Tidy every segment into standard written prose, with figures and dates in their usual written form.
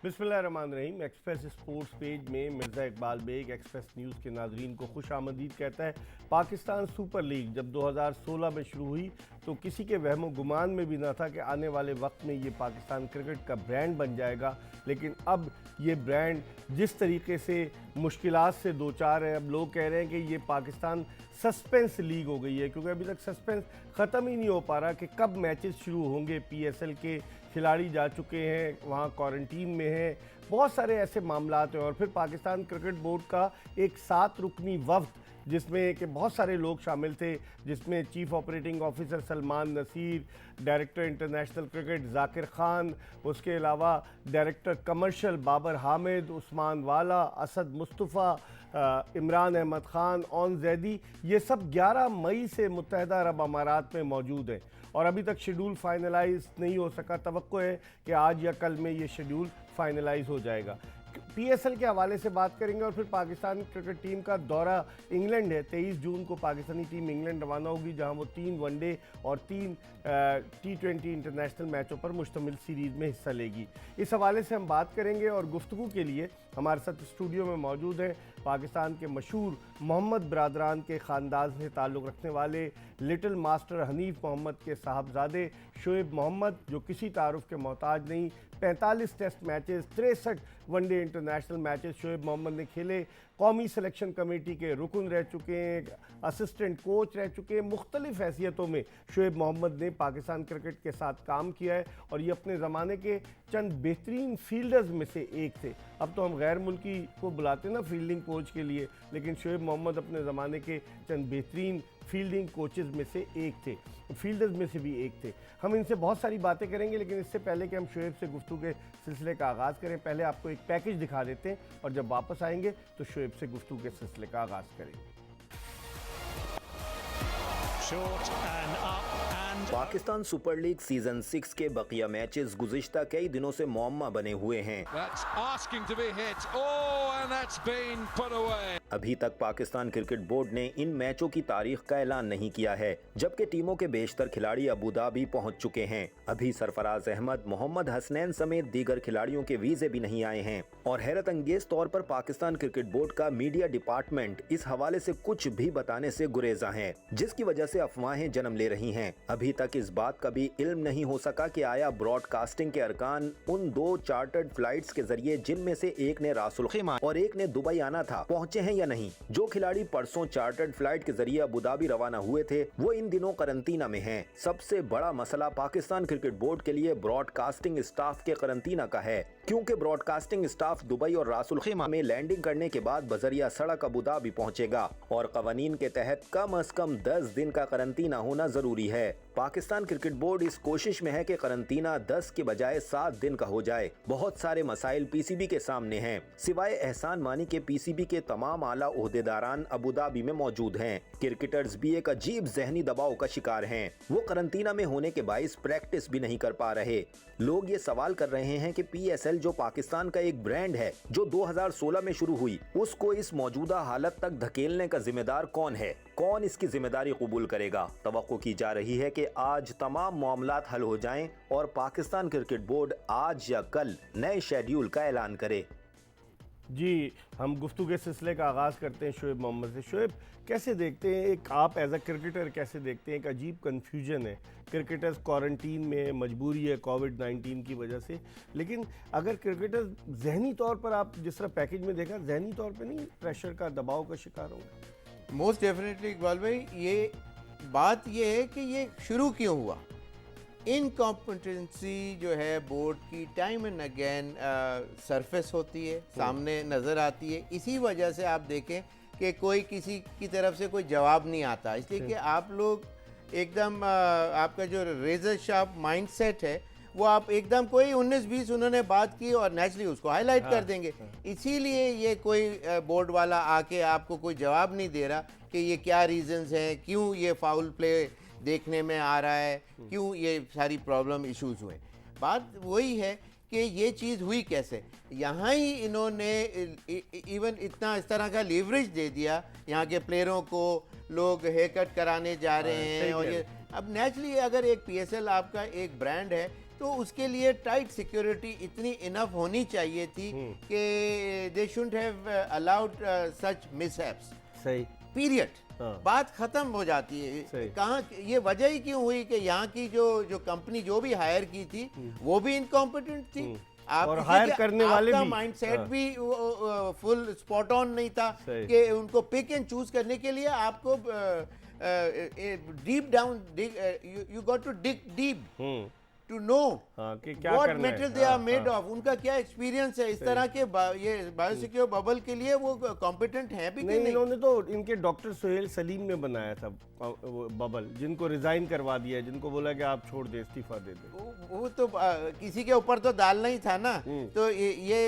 बिस्मिल्लाहिर्रहमानिर्रहीम। Express sports page में Mirza Iqbal Baig Express News के नाजरीन को खुश आमदीद कहता है। पाकिस्तान सुपर लीग जब 2016 में शुरू हुई तो किसी के वहमो गुमान में भी ना था कि आने वाले वक्त में ये पाकिस्तान क्रिकेट का ब्रांड बन जाएगा, लेकिन अब ये ब्रांड जिस तरीके से मुश्किलात से दो चार है, अब लोग कह रहे हैं कि ये पाकिस्तान सस्पेंस लीग हो गई है, क्योंकि अभी तक सस्पेंस ख़त्म ही नहीं हो पा रहा कि कब मैचेस शुरू होंगे। PSL के खिलाड़ी जा चुके हैं, वहाँ क्वारंटीन में हैं, बहुत सारे ऐसे मामलात हैं। और फिर पाकिस्तान क्रिकेट बोर्ड का एक 7 रुकनी वफ्द जिसमें कि बहुत सारे लोग शामिल थे, जिसमें chief operating officer Salman Naseer, director international cricket Zakir Khan, उसके अलावा डायरेक्टर कमर्शियल बाबर हामिद, उस्मान वाला, असद मुस्तफ़ा, इमरान अहमद ख़ान, ओन जैदी, ये सब 11 मई से मुत्तहदा अरब अमारात में मौजूद हैं और अभी तक शेड्यूल फाइनलाइज नहीं हो सका। तवक्को है कि आज या कल में ये शेड्यूल फाइनलाइज हो जाएगा। PSL के हवाले से बात करेंगे और फिर पाकिस्तान क्रिकेट टीम का दौरा इंग्लैंड है। 23 जून को पाकिस्तानी टीम इंग्लैंड रवाना होगी, जहां वो 3 वनडे और 3 T20 इंटरनेशनल मैचों पर मुश्तमिल सीरीज़ में हिस्सा लेगी। इस हवाले से हम बात करेंगे और गुफ्तगू के लिए हमारे साथ स्टूडियो में मौजूद हैं पाकिस्तान के मशहूर मोहम्मद बरादरान के ख़ानदान से ताल्लुक़ रखने वाले लिटिल मास्टर हनीफ मोहम्मद के साहबजादे शोएब मोहम्मद, जो किसी तारुफ के मोहताज नहीं। 45 test matches, 63 one day international matches Shoaib Mohammad ने खेले। कौमी सिलेक्शन कमेटी के रुकन रह चुके हैं, असिस्टेंट कोच रह चुके हैं। मुख्तलिफ हैसियतों में शोएब मोहम्मद ने पाकिस्तान क्रिकेट के साथ काम किया है और ये अपने ज़माने के चंद बेहतरीन फील्डर्स में से एक थे। अब तो हम गैर मुल्की को बुलाते हैं ना फील्डिंग कोच के लिए, लेकिन शोएब मोहम्मद अपने ज़माने के चंद बेहतरीन फील्डिंग कोचेज़ में से एक थे, फील्डर्स में से भी एक थे। हम इनसे बहुत सारी बातें करेंगे, लेकिन इससे पहले कि हम शोएब से गुफ्तगू के सिलसिले का आगाज़ करें, पहले आपको एक पैकेज दिखा देते हैं और जब वापस आएंगे तो शोएब से गुफ्तगू के सिलसिले का आगाज़ करेंगे। पाकिस्तान सुपर लीग सीजन 6 के बकिया मैचेस गुज़िश्ता कई दिनों से मुअम्मा बने हुए हैं। अभी तक पाकिस्तान क्रिकेट बोर्ड ने इन मैचों की तारीख का ऐलान नहीं किया है, जबकि टीमों के बेशतर खिलाड़ी अबू धाबी पहुंच चुके हैं। अभी सरफराज अहमद, मोहम्मद हसनैन समेत दीगर खिलाड़ियों के वीजे भी नहीं आए हैं और हैरत अंगेज तौर पर पाकिस्तान क्रिकेट बोर्ड का मीडिया डिपार्टमेंट इस हवाले से कुछ भी बताने से गुरेजा है, जिसकी वजह से अफवाहें जन्म ले रही हैं। अभी तक इस बात का भी इल्म नहीं हो सका कि आया ब्रॉडकास्टिंग के अरकान उन 2 चार्टर्ड फ्लाइट्स के जरिए, जिनमें से एक ने रासुल खैमा और एक ने दुबई आना था, पहुंचे हैं या नहीं। जो खिलाड़ी परसों चार्टर्ड फ्लाइट के जरिए अबू धाबी रवाना हुए थे वो इन दिनों करंतना में हैं। सबसे बड़ा मसला पाकिस्तान क्रिकेट बोर्ड के लिए ब्रॉडकास्टिंग स्टाफ के करंतना का है, क्योंकि ब्रॉडकास्टिंग स्टाफ दुबई और रासुल खैमा में लैंडिंग करने के बाद बजरिया सड़क अबू धाबी पहुंचेगा और कवानीन के तहत कम अज कम 10 दिन का करंतना होना जरूरी है। पाकिस्तान क्रिकेट बोर्ड इस कोशिश में है कि करंतना 10 के बजाय 7 दिन का हो जाए। बहुत सारे मसाइल PCB के सामने हैं। सिवाय एहसान मानी के PCB के तमाम आला ओहदेदारान अबू धाबी में मौजूद हैं। क्रिकेटर्स भी एक अजीब जहनी दबाव का शिकार हैं। वो करंतना में होने के बाइस प्रैक्टिस भी नहीं कर पा रहे। लोग ये सवाल कर रहे हैं कि PSL जो पाकिस्तान का एक ब्रांड है, जो 2016 में शुरू हुई, उसको इस मौजूदा हालत तक धकेलने का जिम्मेदार कौन है? कौन इसकी जिम्मेदारी कबूल करेगा? तवक्को की जा रही है कि आज तमाम मामलात हल हो जाएं और पाकिस्तान क्रिकेट बोर्ड आज या कल नए शेड्यूल का ऐलान करे। जी, हम गुफ्तगू के सिलसिले का आगाज़ करते हैं शोएब मोहम्मद से। शोएब, कैसे देखते हैं, एक आप एज अ क्रिकेटर कैसे देखते हैं, एक अजीब कन्फ्यूजन है, क्रिकेटर्स क्वारंटीन में, मजबूरी है कोविड-19 की वजह से, लेकिन अगर क्रिकेटर्स जहनी तौर पर, आप जिस तरह पैकेज में देखा, जहनी तौर पर नहीं प्रेशर का, दबाव का शिकार होंगे? मोस्ट डेफिनेटली इकबाल भाई, ये बात ये है कि ये शुरू क्यों हुआ। इनकॉम्पिटेंसी जो है बोर्ड की टाइम एंड अगेन सरफेस होती है, सामने नज़र आती है। इसी वजह से आप देखें कि कोई किसी की तरफ से कोई जवाब नहीं आता, इसलिए कि आप लोग एकदम आपका जो रेजर शार्प माइंडसेट है वो आप एकदम कोई 19-20 उन्होंने बात की और नेचुरली उसको हाईलाइट कर देंगे। इसीलिए ये कोई बोर्ड वाला आके आपको कोई जवाब नहीं दे रहा कि ये क्या रीजंस हैं, क्यों ये फाउल प्ले देखने में आ रहा है, क्यों ये सारी प्रॉब्लम इश्यूज हुए। बात वही है कि ये चीज़ हुई कैसे। यहाँ ही इन्होंने इवन इतना इस तरह का लीवरेज दे दिया, यहाँ के प्लेयरों को लोग हेयर कट कराने जा रहे हैं। और ये अब नेचुरली अगर एक PSL आपका एक ब्रांड है तो उसके लिए टाइट सिक्योरिटी इतनी इनफ होनी चाहिए थी कि दे shouldn't have allowed such mishaps, सही। पीरियड। हाँ। बात खत्म हो जाती है। सही। कहाँ ये वजह ही क्यों हुई कि यहाँ की जो कंपनी जो भी हायर की थी वो भी इनकॉम्पिटेंट थी। आप और हायर करने वाले भी। माइंडसेट हाँ। भी फुल स्पॉट ऑन नहीं था सही। कि उनको पिक एंड चूज करने के लिए आपको deep down you got to dig deep to know हाँ, कि क्या व्हाट करना है। मेटल दे आर हाँ, मेड हाँ। ऑफ, उनका क्या एक्सपीरियंस है इस तरह के ये बायोसिक्योर बबल के लिए वो कॉम्पिटेंट है भी कि नहीं, नहीं। इन्होंने तो इनके डॉक्टर सोहेल सलीम ने बनाया था वो बबल, जिनको रिजाइन करवा दिया, जिनको बोला कि आप छोड़ दे, इस्तीफा दे दे। वो तो किसी के ऊपर तो डालना ही था ना। तो ये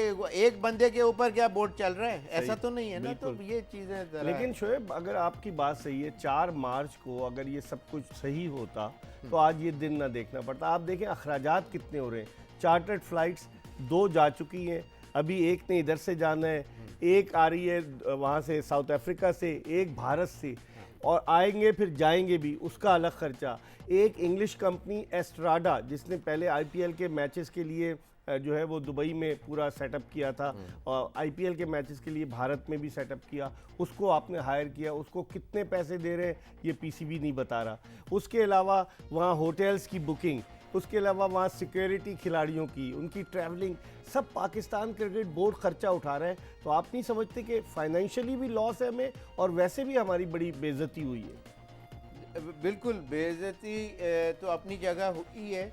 एक बंदे के ऊपर क्या बोर्ड चल रहा है, ऐसा तो नहीं है ना। तो ये चीजें जरा- लेकिन शोएब, अगर आपकी बात सही है, 4 मार्च को अगर ये सब कुछ सही होता तो आज ये दिन ना देखना पड़ता। आप देखें अखराजात कितने हो रहे हैं। चार्टर्ड फ्लाइट्स 2 जा चुकी हैं, अभी एक ने इधर से जाना है, एक आ रही है वहाँ से साउथ अफ्रीका से, एक भारत से, और आएंगे फिर जाएंगे भी, उसका अलग खर्चा। एक इंग्लिश कंपनी एस्ट्राडा, जिसने पहले आईपीएल के मैचेस के लिए जो है वो दुबई में पूरा सेटअप किया था और आईपीएल के मैचेस के लिए भारत में भी सेटअप किया, उसको आपने हायर किया, उसको कितने पैसे दे रहे हैं ये पीसीबी नहीं बता रहा। उसके अलावा वहाँ होटल्स की बुकिंग, उसके अलावा वहाँ सिक्योरिटी खिलाड़ियों की, उनकी ट्रैवलिंग, सब पाकिस्तान क्रिकेट बोर्ड खर्चा उठा रहा है। तो आप नहीं समझते कि फाइनेंशियली भी लॉस है हमें और वैसे भी हमारी बड़ी बेइज्जती हुई है? बिल्कुल, बेइज्जती तो अपनी जगह हुई है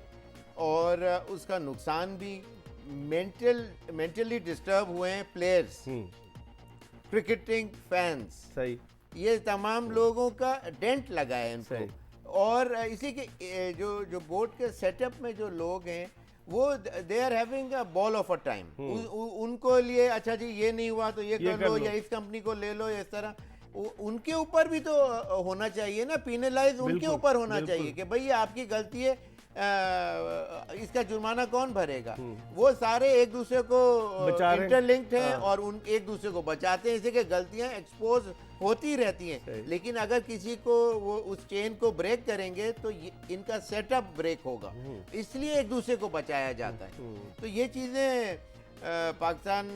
और उसका नुकसान भी। मेंटली डिस्टर्ब हुए हैं प्लेयर्स, क्रिकेटिंग फैंस, सही। ये तमाम लोगों का डेंट लगा है सही। इनको। और इसी के जो बोर्ड के सेटअप में जो लोग हैं वो they are having a ball of a time. उनको लिए अच्छा जी ये नहीं हुआ तो ये कर लो, या इस कंपनी को ले लो, या इस तरह उनके ऊपर भी तो होना चाहिए ना, पिनलाइज उनके ऊपर होना चाहिए कि भाई ये आपकी गलती है, इसका जुर्माना कौन भरेगा। वो सारे एक दूसरे को इंटरलिंक्ड हैं और उन एक दूसरे को बचाते हैं, इसलिए कि गलतियां एक्सपोज होती रहती हैं। लेकिन अगर किसी को वो उस चेन को ब्रेक करेंगे तो इनका सेटअप ब्रेक होगा, इसलिए एक दूसरे को बचाया जाता है। तो ये चीजें पाकिस्तान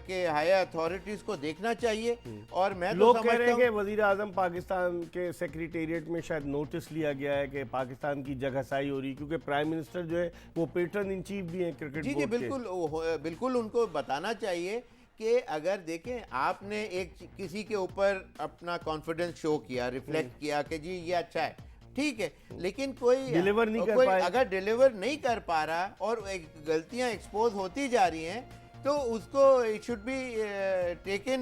के हायर अथॉरिटीज को देखना चाहिए। और मैं तो लोग कह रहे समझता हैं कि हूँ वजीर आजम पाकिस्तान के सेक्रेटेरिएट में शायद नोटिस लिया गया है कि पाकिस्तान की जगहसाई हो रही, क्योंकि प्राइम मिनिस्टर जो है वो पैटर्न इन चीफ भी हैं क्रिकेट जी बोर्ड के। बिल्कुल उनको बताना चाहिए कि अगर देखें आपने एक किसी के ऊपर अपना कॉन्फिडेंस शो किया, रिफ्लेक्ट किया कि जी ये अच्छा है, ठीक है, लेकिन कोई डिलीवर नहीं कर पाए। अगर डिलीवर नहीं कर पा रहा और गलतियां एक्सपोज होती जा रही हैं तो उसको it should be taken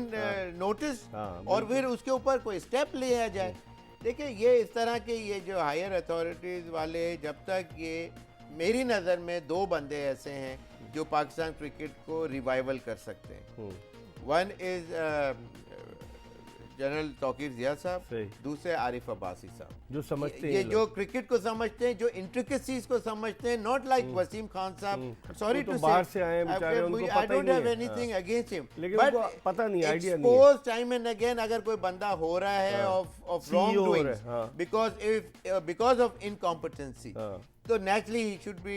notice और फिर उसके ऊपर कोई स्टेप लिया जाए। देखिए ये इस तरह के ये जो हायर अथॉरिटीज वाले, जब तक ये मेरी नज़र में 2 बंदे ऐसे हैं जो पाकिस्तान क्रिकेट को रिवाइवल कर सकते हैं। वन इज जनरल तौकीर जिया साहब, दूसरे आरिफ अब्बासी साहब, जो समझते हैं ये जो क्रिकेट को समझते हैं, जो इंट्रिकेसीज को समझते हैं, नॉट लाइक वसीम खान साहब। सॉरी टू से बाहर से आए बेचारे, उनको पता आई ही डोंट नहीं हैव है। एनीथिंग अगेंस्ट हिम, लेकिन उनको पता नहीं, आइडिया नहीं है। एक्सपोज टाइम एंड अगेन अगर कोई बंदा हो रहा है of wrong CEO doings because of incompetency, तो naturally he should be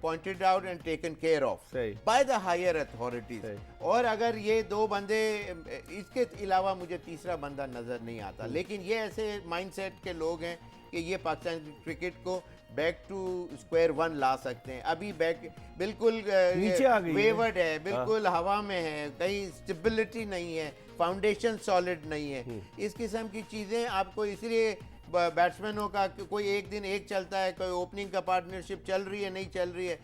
pointed out and taken care of by the higher authorities। और अगर ये 2 बंदे, इसके अलावा मुझे तीसरा बंदा नजर नहीं आता। लेकिन ये ऐसे माइंडसेट के लोग हैं कि ये पाकिस्तान क्रिकेट को बैक टू स्क्वायर 1 ला सकते हैं। अभी बैक बिल्कुल नीचे आ गई वेवर्ड है, बिल्कुल हवा में है, कहीं स्टेबिलिटी नहीं है, फाउंडेशन सॉलिड नहीं है। इस किस्म की चीज़ें आपको इसलिए बैट्समैनों का कोई एक दिन एक चलता है, कोई ओपनिंग का पार्टनरशिप चल रही है, नहीं चल रही है,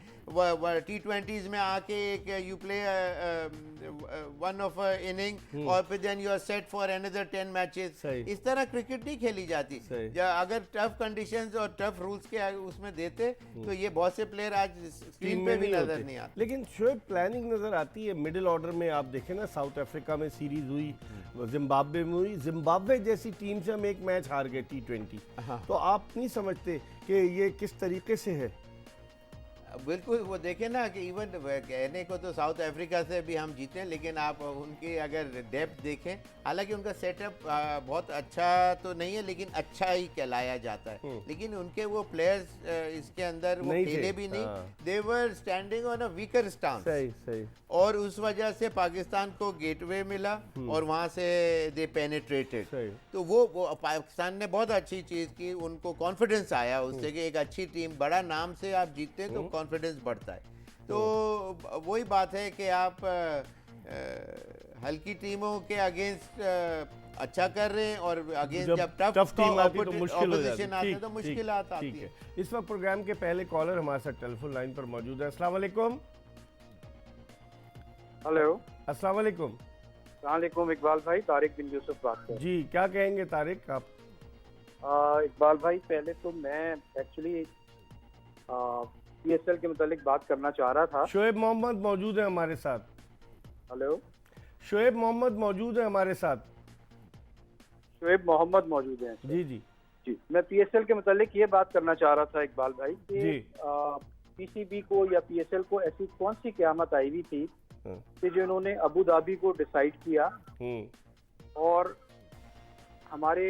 T20s में आके एक you play one of inning और फिर then you are set for another 10 matches. इस तरह क्रिकेट नहीं खेली जाती। अगर टफ कंडीशंस और टफ रूल्स के उसमें देते तो ये बहुत से प्लेयर आज स्क्रीन पे भी नजर नहीं आते। लेकिन शोएब प्लानिंग नजर आती है मिडिल ऑर्डर में। आप देखें ना, साउथ अफ्रीका में सीरीज हुई, जिम्बाब्वे में हुई, जिम्बाब्वे जैसी टीम से हम एक मैच हार गए T20। तो आप नहीं समझते कि ये किस तरीके से है? बिल्कुल वो देखें ना कि इवन कहने को तो साउथ अफ्रीका से भी हम जीते हैं, लेकिन आप उनकी अगर डेप्थ देखें, हालांकि उनका सेटअप बहुत अच्छा तो नहीं है, लेकिन अच्छा ही कहलाया जाता है। लेकिन उनके वो प्लेयर्स इसके अंदर वो नहीं खेले थे, भी नहीं, हाँ। They were standing on a weaker stance, सही सही। और उस वजह से पाकिस्तान को गेटवे मिला और वहां से दे पेनिट्रेटेड। सही। तो वो पाकिस्तान ने बहुत अच्छी चीज़ की, उनको कॉन्फिडेंस आया उससे कि एक अच्छी टीम, बड़ा नाम से आप जीतते हैं तो कॉन्फिडेंस बढ़ता है। तो वही बात है कि आप हल्की टीमों के अगेंस्ट अच्छा कर रहे हैं, और अगेंस्ट जब टफ टीम आती है तो मुश्किल हो जाती ऑपोजिशन आते हैं तो ठीक, मुश्किलात आती ठीक है। इस वक्त प्रोग्राम के पहले कॉलर हमारे साथ टेलीफोन लाइन पर मौजूद है। अस्सलाम वालेकुम। हेलो, अस्सलाम वालेकुम। सलामकुम इकबाल भाई, तारिक बिन यूसुफ बात कर रहा जी, क्या कहेंगे तारिक आप? हूँ। इकबाल भाई, पहले तो मैं एक्चुअली PSL के मुतालिक बात करना चाह रहा था। शोएब मोहम्मद मौजूद है हमारे साथ। हेलो, शोएब मोहम्मद मौजूद है हमारे साथ। शुएब मोहम्मद मौजूद हैं। जी जी जी, मैं PSL के मुतालिक ये बात करना चाह रहा था इकबाल भाई जी। कि PCB को या PSL को ऐसी कौन सी क़यामत आई हुई थी हाँ। कि जिन्होंने अबू धाबी को डिसाइड किया, और हमारे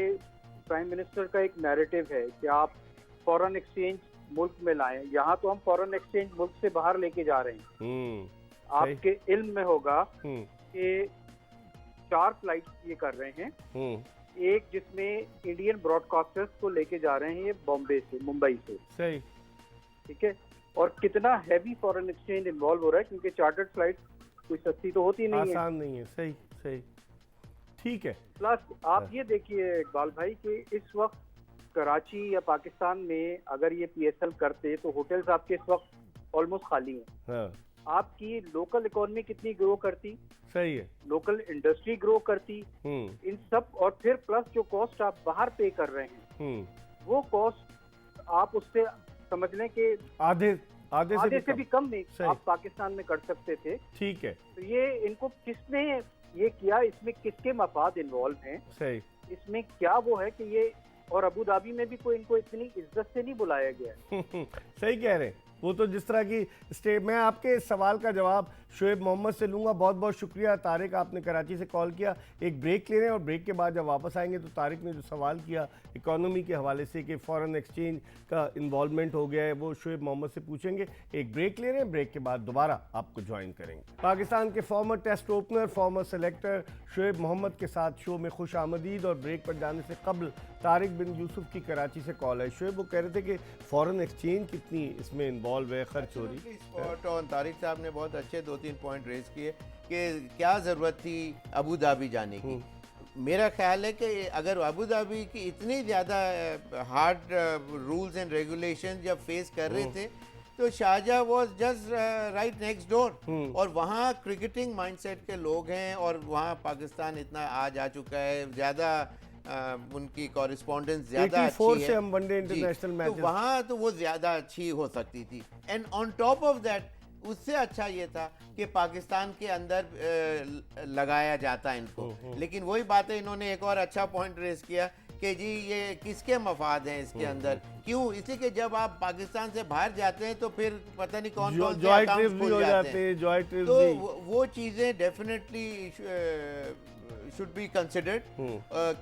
प्राइम मिनिस्टर का एक नैरेटिव है कि आप फॉरेन एक्सचेंज मुल्क में लाएं। यहाँ तो हम फॉरेन एक्सचेंज मुल्क से बाहर लेके जा रहे हैं। आपके इल्म में होगा कि 4 फ्लाइट्स ये कर रहे हैं, एक जिसमें इंडियन ब्रॉडकास्टर्स को लेके जा रहे हैं ये बॉम्बे से, मुंबई से। सही। ठीक है, और कितना हैवी फॉरेन एक्सचेंज इन्वॉल्व हो रहा है, क्योंकि चार्टर्ड फ्लाइट कोई सस्ती तो होती नहीं है, आसान नहीं है। सही सही, ठीक है। प्लस आप ये देखिए इकबाल भाई कि इस वक्त कराची या पाकिस्तान में अगर ये PSL करते तो होटल्स आपके इस वक्त ऑलमोस्ट खाली हैं। हाँ, आपकी लोकल इकोनॉमी कितनी ग्रो करती, सही है। लोकल इंडस्ट्री ग्रो करती, इन सब, और फिर प्लस जो कॉस्ट आप बाहर पे कर रहे हैं वो कॉस्ट आप उससे समझ लें कि आधे से भी कम नहीं आप पाकिस्तान में कर सकते थे। ठीक है। तो ये इनको किसने ये किया, इसमें किसके मफाद इन्वॉल्व हैं, सही। इसमें क्या वो है कि ये, और अबू धाबी में भी कोई इनको इतनी इज्जत से नहीं बुलाया गया है। सही कह रहे हैं। वो तो जिस तरह की मैं आपके इस सवाल का जवाब शोएब मोहम्मद से लूँगा। बहुत बहुत शुक्रिया तारिक, आपने कराची से कॉल किया। एक ब्रेक ले रहे हैं और ब्रेक के बाद जब वापस आएंगे तो तारिक ने जो सवाल किया इकोनॉमी के हवाले से कि फॉरेन एक्सचेंज का इन्वॉल्वमेंट हो गया है, वो शोएब मोहम्मद से पूछेंगे। एक ब्रेक ले रहे हैं, ब्रेक के बाद दोबारा आपको ज्वाइन करेंगे। पाकिस्तान के former test opener, former selector Shoaib Mohammad के साथ शो में खुश आमदीद। और ब्रेक पर जाने से कबल तारिक बिन यूसुफ की कराची से कॉल है। शोएब वो कह रहे थे कि फॉरेन एक्सचेंज कितनी इसमें इन्वॉल्व है, खर्च हो रही। स्पॉट ऑन, तारिक साहब ने बहुत अच्छे 2-3 पॉइंट रेज किए कि क्या ज़रूरत थी अबू धाबी जाने की। मेरा ख्याल है कि अगर अबू धाबी की इतनी ज़्यादा हार्ड रूल्स एंड रेगुलेशन जब फेस कर रहे थे तो Sharjah was just right next door, और वहाँ क्रिकेटिंग माइंडसेट के लोग हैं, और वहाँ पाकिस्तान इतना आ जा चुका है, ज़्यादा उनकी कॉरेस्पॉन्डेंस ज़्यादा अच्छी है से हम वनडे इंटरनेशनल मैच, तो वहाँ तो वो ज़्यादा अच्छी हो सकती थी। And on top of that उससे अच्छा ये था कि पाकिस्तान के अंदर लगाया जाता इनको। लेकिन वही बात है, इन्होंने एक और अच्छा पॉइंट रेस किया कि जी ये किसके मफाद हैं इसके अंदर, क्यों? इसलिए कि जब आप पाकिस्तान से बाहर जाते हैं तो फिर पता नहीं कौन कौन से अकाउंट्स खुल जाते हैं। तो वो चीज़ें डेफिनेटली should be considered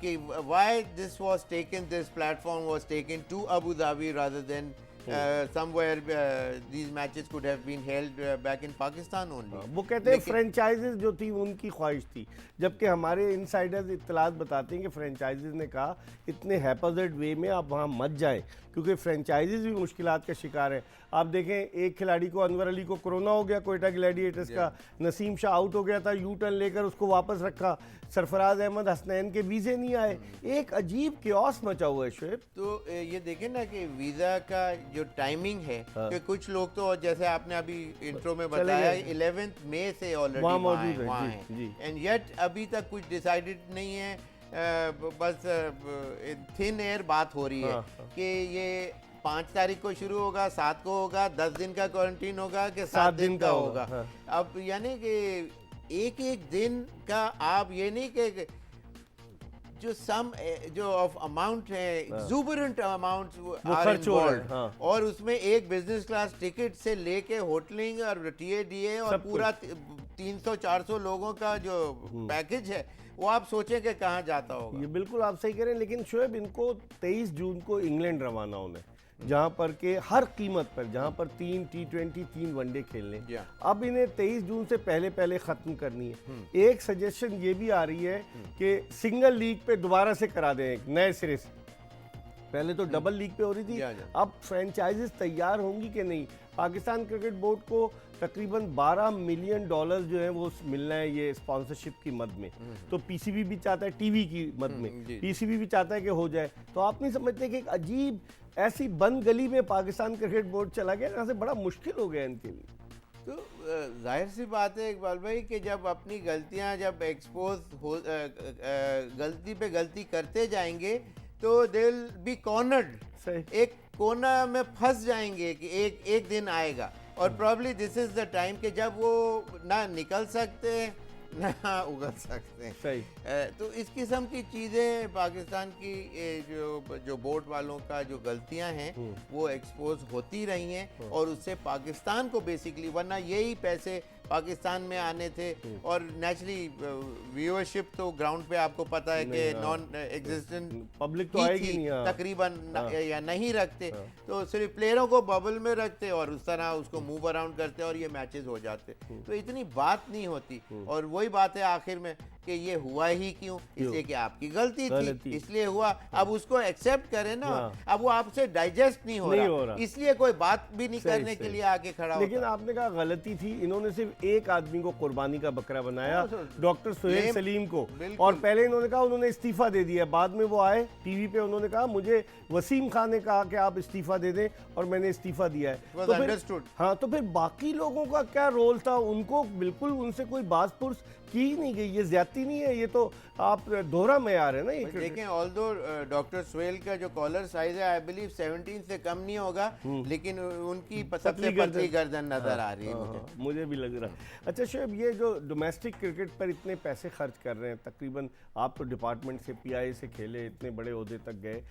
कि why this was taken, this platform was taken to Abu Dhabi rather than somewhere these matches could have been held back in Pakistan only. वो कहते हैं फ्रेंचाइजेस जो थी उनकी ख्वाहिश थी, जबकि हमारे इनसाइडर्स इत्तलात बताते हैं कि फ्रेंचाइजेस ने कहा इतने हैपोजेड वे में आप वहाँ मत जाएं, क्योंकि फ्रेंचाइजेस भी मुश्किलात का शिकार है। आप देखें एक खिलाड़ी को, अनवर अली को कोरोना हो गया कोयटा ग्लैडिएटर्स का, नसीम शाह आउट हो गया था, यू टर्न लेकर उसको वापस रखा, सरफराज अहमद हसनैन के वीज़े नहीं आए, एक अजीब क्योस मचा हुआ है। शुएब तो ये देखें ना कि वीज़ा का जो टाइमिंग है कि कुछ लोग तो जैसे आपने अभी इंट्रो में बताया 11 मई से ऑलरेडी वहाँ हैं, एंड येट अभी तक कुछ डिसाइडेड नहीं है, बस थिन एयर बात हो रही है कि ये 5 तारीख को शुरू होगा, 7 को होगा, 10 दिन का क्वारंटीन होगा कि 7 दिन का होगा। अब यानी कि एक दिन का आप ये नहीं कि जो सम जो ऑफ अमाउंट है एक्सूबरेंट अमाउंट आर खर्च हो रहे हैं, इन्वॉल्व, हाँ। और उसमें एक बिजनेस क्लास टिकट से लेके होटलिंग और टीए और सब पूरा 300-400 लोगों का जो पैकेज है वो आप सोचें कि कहाँ जाता होगा। ये बिल्कुल आप सही कह रहे हैं, लेकिन शोएब इनको 23 जून को इंग्लैंड रवाना होना है, जहां पर के हर कीमत पर, जहां पर 3 T20 3 वनडे खेलने। Yeah. अब इन्हें 23 जून से पहले खत्म करनी है। एक सजेशन ये भी आ रही है कि सिंगल लीग पे दोबारा से करा दें एक नए सिरे से। पहले तो डबल लीग पे हो रही थी, अब फ्रेंचाइजीज तैयार होंगी कि नहीं। पाकिस्तान क्रिकेट बोर्ड को तकरीबन $12 मिलियन जो है वो मिलना है ये स्पॉन्सरशिप की मद में। तो पीसीबी भी चाहता है टीवी की मद में, पीसीबी भी चाहता है कि हो जाए। तो आप नहीं समझते कि एक अजीब ऐसी बंद गली में पाकिस्तान क्रिकेट बोर्ड चला गया, जहाँ से बड़ा मुश्किल हो गया इनके लिए। तो जाहिर सी बात है इकबाल भाई कि जब अपनी गलतियां जब एक्सपोज हो गलती पे गलती करते जाएंगे तो दे विल बी कॉर्नर्ड, एक कोना में फंस जाएंगे कि एक दिन आएगा, और probably this is the time कि जब वो ना निकल सकते ना उगल सकते हैं। सही। तो इस किस्म की चीज़ें पाकिस्तान की जो बोर्ड वालों का जो गलतियां हैं वो एक्सपोज होती रही हैं, और उससे पाकिस्तान को बेसिकली, वरना यही पैसे पाकिस्तान में आने थे, और नेचुरली व्यूअरशिप तो ग्राउंड पे आपको पता है कि नॉन एग्जिस्टेंट पब्लिक तो आएगी नहीं, तकरीबन या नहीं रखते, तो सिर्फ प्लेयरों को बबल में रखते और उस तरह उसको मूव अराउंड करते और ये मैचेस हो जाते। तो इतनी बात नहीं होती, और वही बात है आखिर में कि ये हुआ ही क्यों, इसलिए कि आपकी गलती थी इसलिए हुआ। अब उसको एक्सेप्ट करें ना, अब वो आपसे डाइजेस्ट नहीं हो रहा, इसलिए कोई बात भी नहीं करने के लिए आके खड़ा होता। लेकिन आपने कहा गलती थी, इन्होंने सिर्फ एक आदमी को कुर्बानी का बकरा बनाया, डॉक्टर सुहेल सलीम को, और पहले इन्होंने कहा उन्होंने इस्तीफा दे दिया। बाद में वो आए टीवी पे, उन्होंने कहा मुझे वसीम खान ने कहा कि आप इस्तीफा दे दें और मैंने इस्तीफा दिया है। तो फिर हाँ, तो फिर बाकी लोगों का क्या रोल था? उनको बिल्कुल उनसे कोई बात पुरस की ही नहीं गई। ये ज्यादती नहीं है, ये तो आप दोहरा मेयार है ना ये। देखें, ऑल्दो डॉक्टर सुहेल का जो कॉलर साइज है आई बिलीव 17 से कम नहीं होगा, लेकिन उनकी सबसे पतली गर्दन नजर आ रही है मुझे भी लग रहा है। अच्छा शोएब, ये जो डोमेस्टिक क्रिकेट पर इतने पैसे खर्च कर रहे हैं, तकरीबन आप तो डिपार्टमेंट से PIA से खेले, इतने बड़े ओहदे तक गए,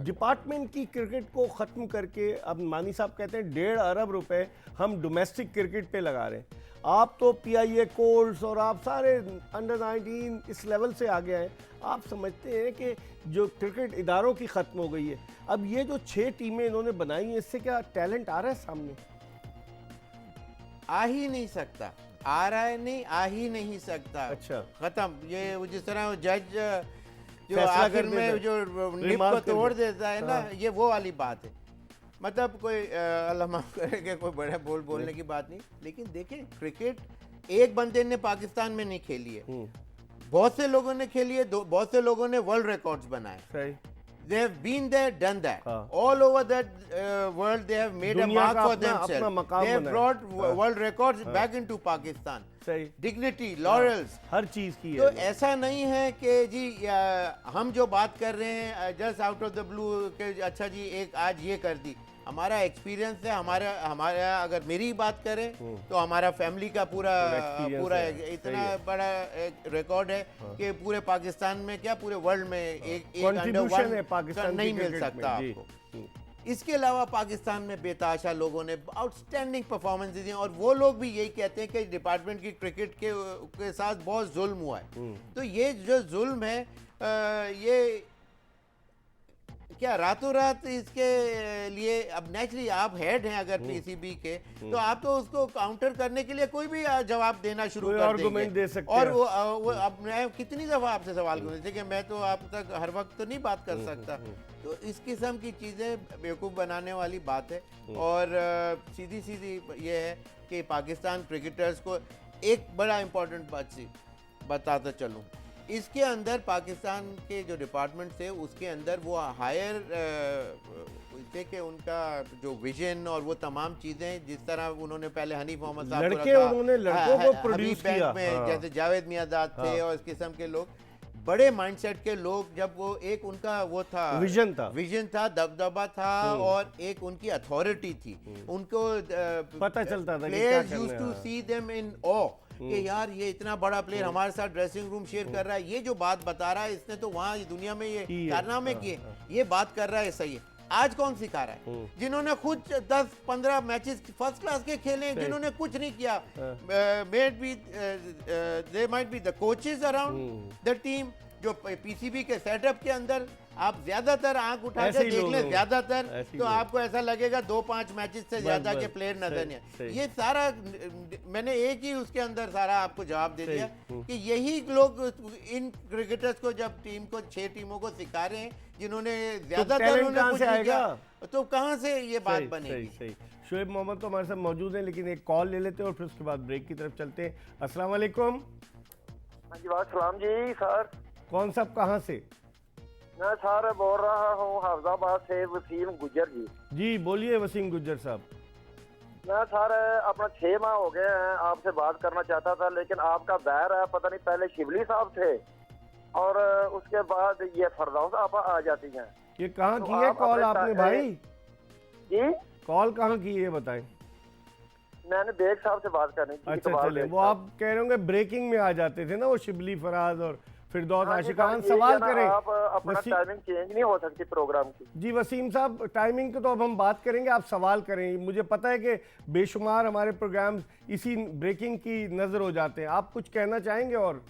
डिपार्टमेंट की क्रिकेट को ख़त्म करके अब मानी साहब कहते हैं 1.5 अरब रुपए हम डोमेस्टिक क्रिकेट पे लगा रहे हैं। आप तो PIA कोर्स और आप सारे अंडर 19 इस लेवल से आ गए हैं, आप समझते हैं कि जो क्रिकेट इदारों की ख़त्म हो गई है, अब ये जो 6 टीमें इन्होंने बनाई हैं, इससे क्या टैलेंट आ रहा है सामने? आ ही नहीं सकता, आ रहा है नहीं, आ ही नहीं सकता। अच्छा, खत्म। ये जिस तरह जज जो आखिर में जो निप को तोड़ देता है ना, ये वो वाली बात है। मतलब कोई अल्लाह माफ करेगा, कोई बड़ा बोलने की बात नहीं, लेकिन देखें क्रिकेट एक बंदे ने पाकिस्तान में नहीं खेली है, बहुत से लोगों ने खेली है, बहुत से लोगों ने वर्ल्ड रिकॉर्ड्स बनाए। They have been there, done that. All over that world, they have made a mark for themselves. They have brought world records back into Pakistan. Dignity, laurels, हर चीज की है। तो ऐसा नहीं है कि जी हम जो बात कर रहे हैं just out of the blue कि अच्छा जी एक आज ये कर दी। हमारा एक्सपीरियंस है, हमारा अगर मेरी बात करें तो हमारा फैमिली का पूरा इतना बड़ा एक रिकॉर्ड है कि पूरे पाकिस्तान में क्या पूरे वर्ल्ड में एक अंडर है पाकिस्तान नहीं मिल सकता आपको। इसके अलावा पाकिस्तान में बेताशा लोगों ने आउटस्टैंडिंग परफॉर्मेंस दी, और वो लोग भी यही कहते हैं कि डिपार्टमेंट की क्रिकेट के साथ बहुत जुल्म हुआ है। तो ये जो जुल्म है ये क्या रातों रात इसके लिए, अब नेचुरली आप हेड हैं अगर PCB के, तो आप तो उसको काउंटर करने के लिए कोई भी जवाब देना शुरू कर देंगे, दे सकते और वो अब मैं कितनी दफ़ा आपसे सवाल करूँ कि मैं तो आप तक हर वक्त तो नहीं बात कर सकता। तो इस किस्म की चीज़ें बेवकूफ़ बनाने वाली बात है, और सीधी ये है कि पाकिस्तान क्रिकेटर्स को एक बड़ा इम्पोर्टेंट बात बताता चलूँ, इसके अंदर पाकिस्तान के जो डिपार्टमेंट थे उसके अंदर वो हायर थे कि उनका जो विजन और वो तमाम चीज़ें, जिस तरह उन्होंने पहले हनीफ मोहम्मद साहब उन्होंने लड़कों को प्रोड्यूस किया में जैसे जावेद मियादाद थे और इस किस्म के लोग, बड़े माइंडसेट के लोग, जब वो एक उनका वो था विजन था, दबदबा था और एक उनकी अथॉरिटी थी, उनको पता चलता था कि क्या प्लेयर्स करना यूज्ड टू है। सी देम इन ऑ कि यार ये इतना बड़ा प्लेयर हमारे साथ ड्रेसिंग रूम शेयर कर रहा है, ये जो बात बता रहा है इसने तो वहां दुनिया में ये कारनामे किए, ये बात कर रहा है, सही है। आज कौन सिखा रहा है? जिन्होंने खुद 10-15 मैचेस फर्स्ट क्लास के खेले हैं, जिन्होंने कुछ नहीं किया, they might be the coaches around the team, जो पीसीबी के सेटअप के अंदर आप ज्यादातर आंख उठा ऐसे के ही देख लोग लें, होंगे। ज्यादातर ऐसे ही तो लोग। आपको ऐसा लगेगा 2-5 मैचेस से ज्यादा के बस, प्लेयर नजर नहीं सही। आए। ये सारा मैंने एक ही उसके अंदर सारा आपको जवाब दे सही। दिया कि यही लोग इन क्रिकेटर्स को, जब टीम को 6 टीमों को सिखा रहे हैं, जिन्होंने ज्यादातर talent उन्होंने कहाँ कुछ से नहीं आएगा? किया, तो कहाँ से ये बात सही, बनेगी? सही। शोएब मोहम्मद तो हमारे साथ मौजूद हैं, लेकिन एक कॉल ले लेते हैं और फिर उसके बाद ब्रेक की तरफ चलते हैं। अस्सलाम वालेकुम। हाँ जी, वालेकुम जी सर। कौन साहब कहाँ से? मैं सर बोल रहा हूँ हाफिजाबाद से, वसीम गुज्जर जी। जी बोलिए वसीम गुज्जर साहब। मैं सर अपना 6 माह हो गए हैं आपसे बात करना चाहता था, लेकिन आपका बैर है, पता नहीं पहले शिबली साहब थे और उसके बाद ये फरदौस आप आ जाती हैं। ये कहाँ तो की है आप कॉल अपने आपने ता- भाई? जी, कॉल कहाँ की है ये बताएं। मैंने बेग साहब से बात करनी थी। अच्छा इकबाल चले, बेग वो साहब। आप कह रहे होंगे ब्रेकिंग में आ जाते थे ना वो शिबली फराज और फिरदौस हाँ जी, आशिकान। सर, ये सवाल है ना, करें आप अपना वसीम- टाइमिंग चेंज नहीं हो सकती प्रोग्राम की। जी वसीम साहब, टाइमिंग की तो अब हम बात करेंगे, आप सवाल करें। मुझे पता है कि बेशुमार हमारे प्रोग्राम्स इसी ब्रेकिंग की नज़र हो जाते हैं, आप कुछ कहना चाहेंगे? और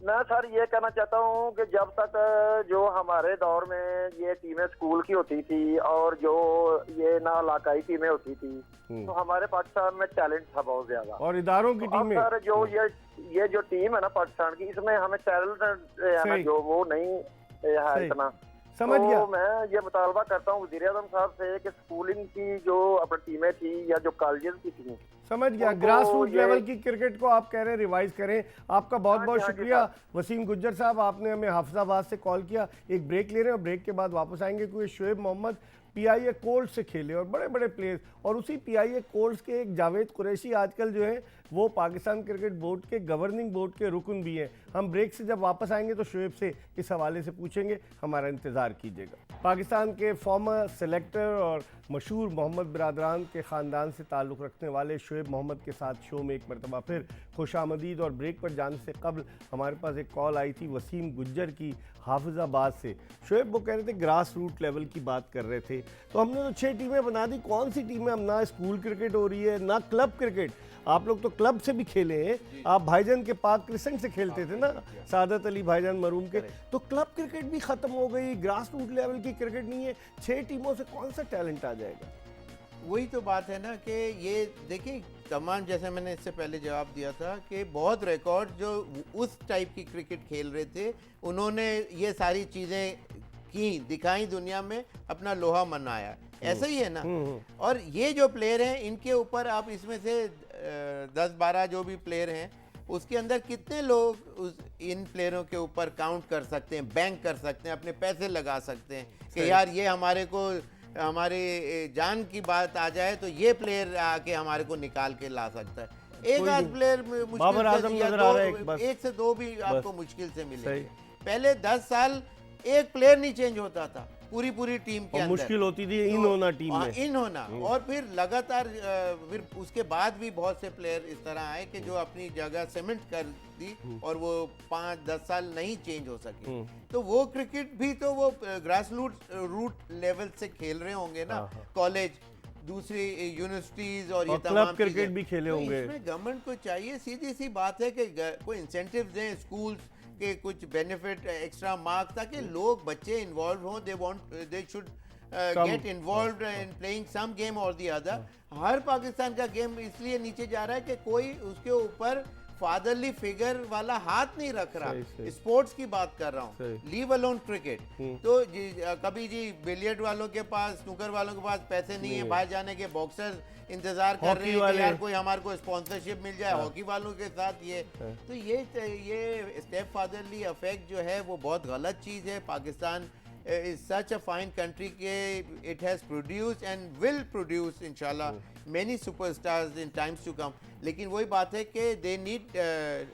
मैं सर ये कहना चाहता हूँ कि जब तक जो हमारे दौर में ये टीमें स्कूल की होती थी और जो ये ना इलाकाई टीमें होती थी, तो हमारे पाकिस्तान में टैलेंट था बहुत ज्यादा। और इदारों की तो अब टीमें सर जो ये जो टीम है ना पाकिस्तान की, इसमें हमें टैलेंट है ना सही। जो वो नहीं है सही। इतना। समझ तो गया। मैं ये मुतालबा करता हूँ वज़ीर आज़म साहब से कि स्कूलिंग की जो अपनी टीमें थी या जो कॉलेजेस की थी, समझ गया। उनको ग्रास रूट ये- लेवल की क्रिकेट को आप कह रहे हैं रिवाइज करें। आपका बहुत हाँ बहुत जी, हाँ जी, शुक्रिया वसीम गुज्जर साहब, आपने हमें हाफिजाबाद से कॉल किया। एक ब्रेक ले रहे हैं और ब्रेक के बाद वापस आएंगे, क्योंकि शोएब मोहम्मद पीआईए कोल्ड से खेले और बड़े बड़े प्लेयर्स, और उसी पीआईए कोल्ड के एक जावेद कुरैशी आजकल जो है वो पाकिस्तान क्रिकेट बोर्ड के गवर्निंग बोर्ड के रुकन भी हैं। हम ब्रेक से जब वापस आएंगे तो शोएब से इस हवाले से पूछेंगे, हमारा इंतज़ार कीजिएगा। पाकिस्तान के फॉर्मर सेलेक्टर और मशहूर मोहम्मद बिरादरान के ख़ानदान से ताल्लुक़ रखने वाले शोएब मोहम्मद के साथ शो में एक मरतबा फिर खुशामदीद। और ब्रेक पर जाने से कबल हमारे पास एक कॉल आई थी वसीम गुज्जर की हाफिजाबाद से। शोएब वो कह रहे थे ग्रास रूट लेवल की बात कर रहे थे, तो हमने तो 6 टीमें बना दी। कौन सी टीमें? हम ना स्कूल क्रिकेट हो रही है ना क्लब क्रिकेट। आप लोग तो क्लब से भी खेले हैं, आप भाईजान के पाक क्रिसेंट से खेलते थे ना, सादत अली भाईजान मरूम के। तो क्लब क्रिकेट भी खत्म हो गई, ग्रास रूट लेवल की क्रिकेट नहीं है। 6 टीमों से कौन सा टैलेंट आ जाएगा? वही तो बात है ना कि ये देखिए, तमाम, जैसे मैंने इससे पहले जवाब दिया था कि बहुत रिकॉर्ड जो उस टाइप की क्रिकेट खेल रहे थे, उन्होंने ये सारी चीज़ें की, दिखाई दुनिया में, अपना लोहा मनाया। ऐसा ही है ना। और ये जो प्लेयर हैं, इनके ऊपर आप इसमें से 10-12 जो भी प्लेयर हैं, उसके अंदर कितने लोग इन प्लेयरों के ऊपर काउंट कर सकते हैं, बैंक कर सकते हैं, अपने पैसे लगा सकते हैं कि यार ये हमारे जान की बात आ जाए तो ये प्लेयर आके हमारे को निकाल के ला सकता है। एक आध प्लेयर बाबर आजम मुश्किल नजर आ रहा है से बस। एक से दो भी आपको मुश्किल से मिलेंगे। सही। पहले 10 साल एक प्लेयर नहीं चेंज होता था पूरी टीम के और अंदर। मुश्किल होती थी इन होना टीम हाँ, में। इन होना। और फिर लगातार फिर उसके बाद भी बहुत से प्लेयर इस तरह आए कि जो अपनी जगह सीमेंट कर दी और वो 5-10 साल नहीं चेंज हो सके। तो वो क्रिकेट भी तो वो ग्रास रूट लेवल से खेल रहे होंगे ना, कॉलेज, दूसरी यूनिवर्सिटीज और ये और तमाम क्लब क्रिकेट चीजें। भी खेले तो होंगे। इसमें गवर्नमेंट को चाहिए, सीधी सी बात है कि कोई इंसेंटिव दें स्कूल के, कुछ बेनिफिट, एक्स्ट्रा मार्क्स, ताकि लोग, बच्चे इन्वॉल्व हों। They should get involve in playing some game और दी अदर। हर पाकिस्तान का गेम इसलिए नीचे जा रहा है कि कोई उसके ऊपर फादरली फिगर वाला हाथ नहीं रख रहा। सही। स्पोर्ट्स की बात कर रहा हूँ, सही। Leave alone cricket. तो कभी जी बिलियर्ड वालों के पास, स्नूकर वालों के पास पैसे नहीं है, बाहर जाने के बॉक्सर्स इंतजार कर रहे हैं कि यार कोई हमारे को स्पॉन्सरशिप मिल जाए। हॉकी वालों के साथ ये तो ये स्टेप फादरली इफेक्ट जो है वो बहुत गलत चीज़ है। Pakistan is such a fine country के it has produced and will produce inshallah many superstars in times to come। लेकिन वही बात है कि they need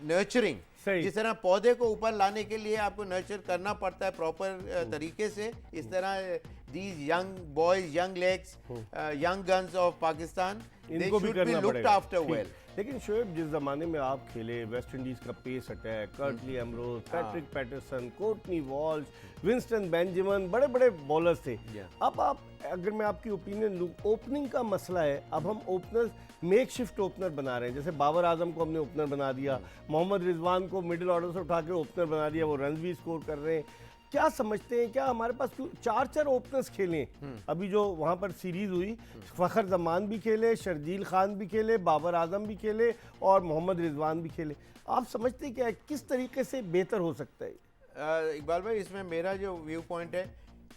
nurturing। सही। जिस तरह पौधे को ऊपर लाने के लिए आपको नर्चर करना पड़ता है प्रॉपर तरीके से, इस तरह these young boys, young legs, young guns of Pakistan, they इनको भी शुड बी करना लुक्ड पड़ेगा। आफ्टर ठीक। वेल। लेकिन शोएब, जिस जमाने में आप खेले, वेस्ट इंडीज का pace attack, Curtly Ambrose, Patrick Patterson, Courtney Walsh, Winston Benjamin, बड़े बड़े बॉलर्स थे। अब आप, अगर मैं आपकी ओपिनियन लूँ, ओपनिंग का मसला है। अब हम ओपनर्स मेक शिफ्ट ओपनर बना रहे हैं, जैसे बाबर आजम को हमने ओपनर बना दिया, मोहम्मद रिजवान को मिडिल ऑर्डर से उठा के ओपनर बना दिया, वो रन भी स्कोर कर रहे हैं। क्या समझते हैं, क्या हमारे पास चार ओपनर्स खेले? अभी जो वहाँ पर सीरीज हुई, फ़खर जमान भी खेले, शर्जील खान भी खेले, बाबर आजम भी खेले और मोहम्मद रिजवान भी खेले। आप समझते हैं क्या किस तरीके से बेहतर हो सकता है? इकबाल भाई, इसमें मेरा जो व्यू पॉइंट है,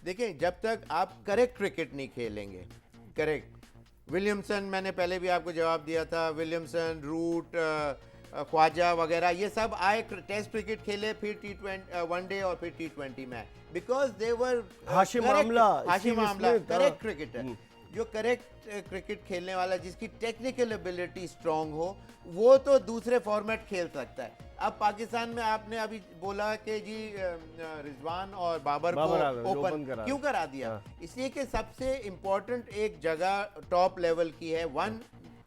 देखिए, जब तक आप करेक्ट क्रिकेट नहीं खेलेंगे, करेक्ट, विलियमसन, मैंने पहले भी आपको जवाब दिया था, विलियमसन, रूट, ख्वाजा वगैरह, ये सब आए, टेस्ट क्रिकेट खेले, फिर T20 वनडे और फिर T20 match, because they were Hashim Amla correct cricketer. जो करेक्ट क्रिकेट खेलने वाला, जिसकी टेक्निकल एबिलिटी स्ट्रांग हो, वो तो दूसरे फॉर्मेट खेल सकता है। अब पाकिस्तान में आपने अभी बोला कि जी रिजवान और बाबर को ओपन क्यों करा दिया? इसलिए कि सबसे इम्पोर्टेंट एक जगह टॉप लेवल की है, 1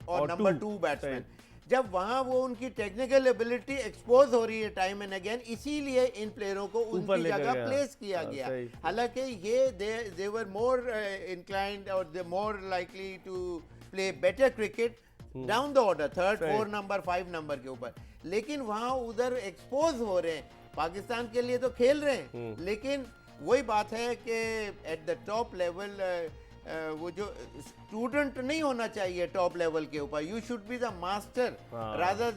और नंबर 2 बैट्समैन। जब वहां वो उनकी टेक्निकल एबिलिटी एक्सपोज हो रही है टाइम एंड अगेन, इसीलिए इन प्लेयरों को उनकी जगह प्लेस किया गया। हालांकि ये दे वर मोर इंक्लाइंड और they more likely to play better cricket down the order, 3rd, 4 number, 5 number के ऊपर, लेकिन वहां उधर एक्सपोज हो रहे हैं। पाकिस्तान के लिए तो खेल रहे हैं, लेकिन वही बात है कि एट द टॉप लेवल वो जो स्टूडेंट नहीं होना चाहिए टॉप लेवल के ऊपर। You should be the master rather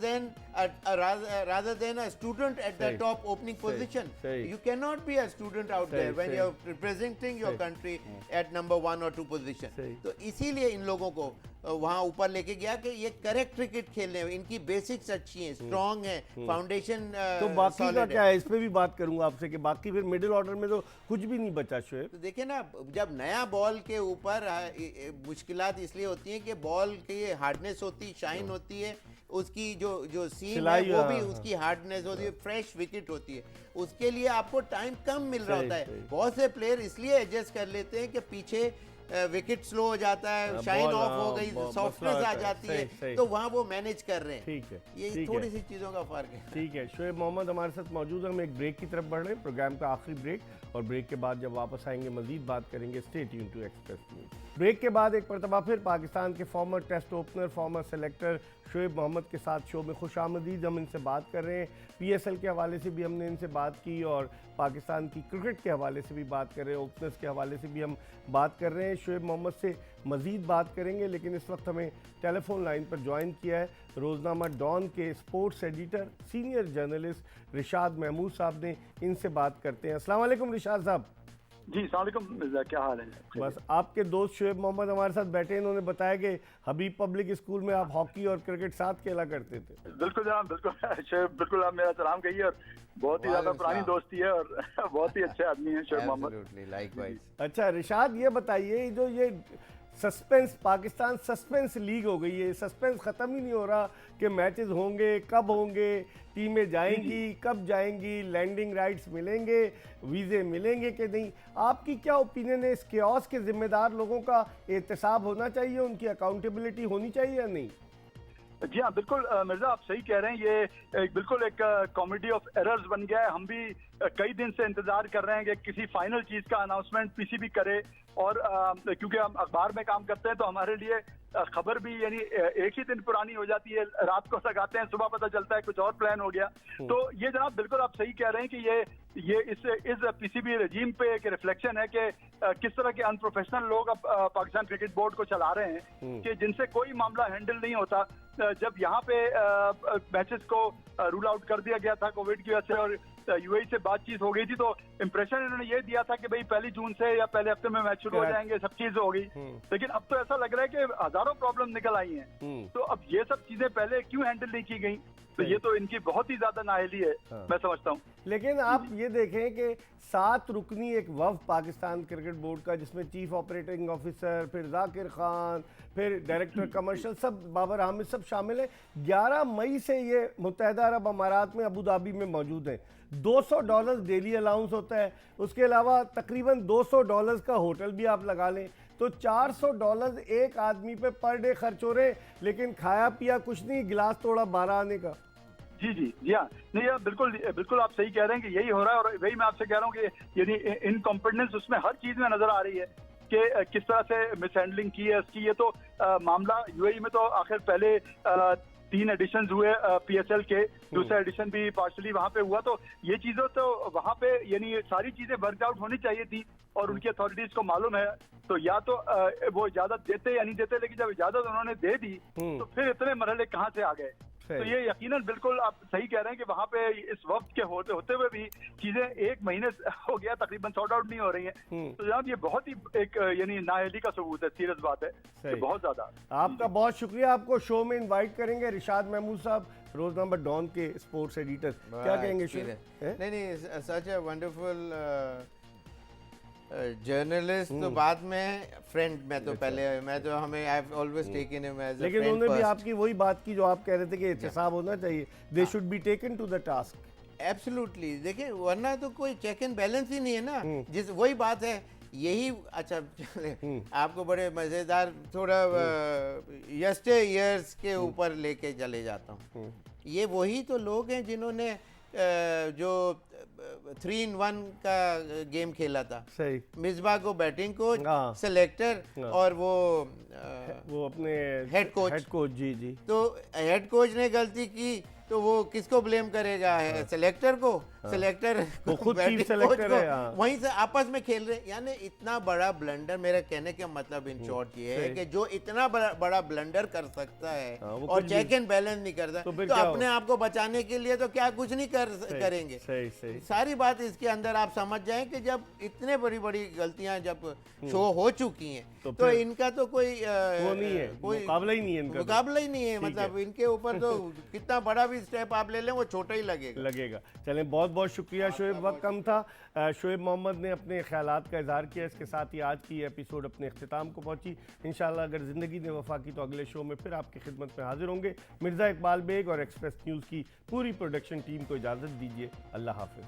than a student at the top opening position. You can not be a student out there when you are representing your country at number 1 और 2 position. तो इसीलिए इन लोगों को वहां ऊपर लेके गया कि ये करेक्ट क्रिकेट खेलने में, इनकी बेसिक्स अच्छी हैं, स्ट्रांग है, फाउंडेशन। तो बाकी का क्या है, इस पे भी बात करूंगा आपसे कि बाकी फिर मिडिल ऑर्डर में तो कुछ भी नहीं बचा शोएब। तो देखिए ना, जब नया बॉल के ऊपर मुश्किलात इसलिए होती हैं कि बॉल की हार्डनेस होती, शाइन होती है, उसकी जो सीम है वो भी उसकी हार्डनेस होती है, फ्रेश विकेट होती है, उसके लिए आपको टाइम कम मिल रहा होता है। बहुत से प्लेयर इसलिए एडजस्ट कर लेते हैं कि पीछे विकेट स्लो हो जाता है, शाइन ऑफ हो गई, सॉफ्टनेस आ जाती है, तो वहाँ वो मैनेज कर रहे हैं। ठीक है, ये थोड़ी सी चीज़ों का फर्क है। ठीक है, शोएब मोहम्मद हमारे साथ मौजूद है। हम एक ब्रेक की तरफ बढ़ रहे हैं, प्रोग्राम का आखिरी ब्रेक, और ब्रेक के बाद जब वापस आएंगे मजीद बात करेंगे। Stay tuned to Express News. Break के बाद एक मरतबा फिर पाकिस्तान के former test opener, former selector Shoaib Mohammad के साथ शो में खुशामदीद। हम इनसे बात कर रहे हैं, PSL के हवाले से भी हमने इनसे बात की और पाकिस्तान की क्रिकेट के हवाले से भी बात कर रहे हैं, ओपनर्स के हवाले से भी हम बात कर रहे हैं। शोएब मोहम्मद से मज़ीद बात करेंगे, लेकिन इस वक्त हमें टेलीफोन लाइन पर ज्वाइन किया है रोज़नामा डॉन के sports editor, senior journalist Rishad Mahmood साहब ने। इनसे बात करते हैं। अस्सलाम वालेकुम रिशाद साहब। जी अस्सलाम वालेकुम मिर्ज़ा, क्या हाल है? बस, आपके दोस्त शोएब मोहम्मद हमारे साथ बैठे, इन्होंने बताया कि हबीब पब्लिक स्कूल में आप हॉकी और क्रिकेट साथ खेला करते थे। बिल्कुल जनाब, बिल्कुल शोएब, बिल्कुल आप मेरा सलाम कहिए, और बहुत ही ज़्यादा पुरानी दोस्ती है और बहुत ही अच्छे आदमी हैं शोएब मोहम्मद। अच्छा रिशाद, ये बताइए, जो ये सस्पेंस, पाकिस्तान सस्पेंस लीग हो गई है, सस्पेंस ख़त्म ही नहीं हो रहा कि मैचेस होंगे, कब होंगे, टीमें जाएंगी, कब जाएंगी, लैंडिंग राइट्स मिलेंगे, वीज़े मिलेंगे कि नहीं। आपकी क्या ओपिनियन है? इस केओस के जिम्मेदार लोगों का एहतसाब होना चाहिए, उनकी अकाउंटेबिलिटी होनी चाहिए या नहीं? जी हाँ, बिल्कुल मिर्ज़ा, आप सही कह रहे हैं। ये बिल्कुल एक कॉमेडी ऑफ एरर्स बन गया है। हम भी कई दिन से इंतजार कर रहे हैं कि किसी फाइनल चीज़ का अनाउंसमेंट PCB करे, और क्योंकि हम अखबार में काम करते हैं तो हमारे लिए खबर भी यानी एक ही दिन पुरानी हो जाती है, रात को लगाते हैं, सुबह पता चलता है कुछ और प्लान हो गया। तो ये जनाब बिल्कुल आप सही कह रहे हैं कि ये इस PCB रजीम पे एक रिफ्लेक्शन है कि किस तरह के अनप्रोफेशनल लोग अब पाकिस्तान क्रिकेट बोर्ड को चला रहे हैं, कि जिनसे कोई मामला हैंडल नहीं होता। जब यहाँ पे मैचेस को रूल आउट कर दिया गया था कोविड की वजह से और UAE से बातचीत हो गई थी, तो इंप्रेशन इन्होंने ये दिया था कि भाई 1 जून से या पहले हफ्ते में मैच शुरू हो जाएंगे, सब चीज हो गई। लेकिन अब तो ऐसा लग रहा है कि हजारों प्रॉब्लम निकल आई हैं। तो अब ये सब चीजें पहले क्यों हैंडल नहीं की गई? तो ये तो इनकी बहुत ही ज्यादा नाअहली है, मैं समझता हूँ। लेकिन आप ये देखें कि 7 रुकनी एक वफ़द पाकिस्तान क्रिकेट बोर्ड का, जिसमें चीफ ऑपरेटिंग ऑफिसर, फिर जाकिर खान, फिर डायरेक्टर कमर्शियल, सब बाबर हामिद, सब शामिल हैं। 11 मई से ये मुत्तहदा अरब अमारात में अबू धाबी में मौजूद हैं। $200 डेली अलाउंस होता है, उसके अलावा तकरीबन $200 का होटल भी आप लगा लें तो $400 एक आदमी पे पर डे खर्च हो रहे हैं, लेकिन खाया पिया कुछ नहीं, गिलास तोड़ा 12 आने का। जी हाँ, नहीं यार, बिल्कुल बिल्कुल आप सही कह रहे हैं कि यही हो रहा है। और वही मैं आपसे कह रहा हूँ कि यानी इनकॉम्पिटेंस उसमें हर चीज में नजर आ रही है कि किस तरह से मिसहैंडलिंग की है उसकी। ये तो मामला यूएई में तो आखिर पहले 3 एडिशन हुए पीएसएल के, दूसरा एडिशन भी पार्शली वहाँ पे हुआ, तो ये चीजें तो वहाँ पे यानी सारी चीजें वर्क आउट होनी चाहिए थी और उनकी अथॉरिटीज को मालूम है। तो या तो वो इजाजत देते या नहीं देते, लेकिन जब इजाजत उन्होंने दे दी तो फिर इतने मरहले कहाँ से आ गए। तो ये यकीनन बिल्कुल आप सही कह रहे हैं कि वहाँ पे इस वक्त के होते हुए भी चीजें 1 महीने हो गया तकरीबन सॉर्ट आउट नहीं हो रही हैं। तो जनाब ये बहुत ही एक यानी नाअहली का सबूत है, सीरियस बात है, तो बहुत ज्यादा। आपका बहुत शुक्रिया। आपको शो में इनवाइट करेंगे रिशाद महमूद साहब, रोजनामा डॉन के स्पोर्ट्स एडिटर। क्या कहेंगे शुरू? नहीं, सच ए वंडरफुल जर्नलिस्ट। तो बाद में फ्रेंड, मैं तो पहले मैं तो हमें I have always taken him as a friend. लेकिन उन्होंने भी आपकी वही बात की जो आप कह रहे थे कि एहतसाब होना चाहिए, they should be taken to the task. Absolutely, देखिए वरना तो कोई चेक एंड बैलेंस ही नहीं है ना। जिस वही बात है, यही अच्छा चले आपको बड़े मजेदार थोड़ा यस्टर ईयर्स के ऊपर लेके चले जाता हूँ। ये वही तो लोग हैं जिन्होंने जो 3-in-1 का गेम खेला था। सही। मिसबा को बैटिंग कोच, सेलेक्टर और वो अपने हेड कोच। जी। तो हेड कोच ने गलती की तो वो किसको ब्लेम करेगा? सेलेक्टर को। सेलेक्टर वो खुद चीफ सेलेक्टर है। वहीं से आपस में खेल रहे, यानी इतना बड़ा ब्लंडर। मेरा कहने का मतलब इन शॉर्ट ये है कि जो इतना बड़ा ब्लंडर कर सकता है और चेक एंड बैलेंस नहीं करता, तो अपने आप को बचाने के लिए तो क्या कुछ नहीं करेंगे। सही। सारी बात इसके अंदर आप समझ जाएं कि जब इतने बड़ी गलतियां जब शो हो चुकी हैं तो इनका तो कोई वो नहीं है, कोई मुकाबला ही नहीं है इनका। मुकाबला ही नहीं है, मतलब इनके ऊपर तो कितना बड़ा भी स्टेप आप ले लें वो छोटा ही लगेगा। चलें, बहुत बहुत शुक्रिया शोएब, वक्त कम था। शोएब मोहम्मद ने अपने ख्यालात का इजहार किया। इसके साथ ही आज की एपिसोड अपने अख्तिताम को पहुंची। इंशाल्लाह अगर ज़िंदगी ने वफा की तो अगले शो में फिर आपकी खिदमत में हाजिर होंगे। मिर्ज़ा इकबाल बेग और एक्सप्रेस न्यूज़ की पूरी प्रोडक्शन टीम को इजाज़त दीजिए। अल्लाह हाफ़िज़।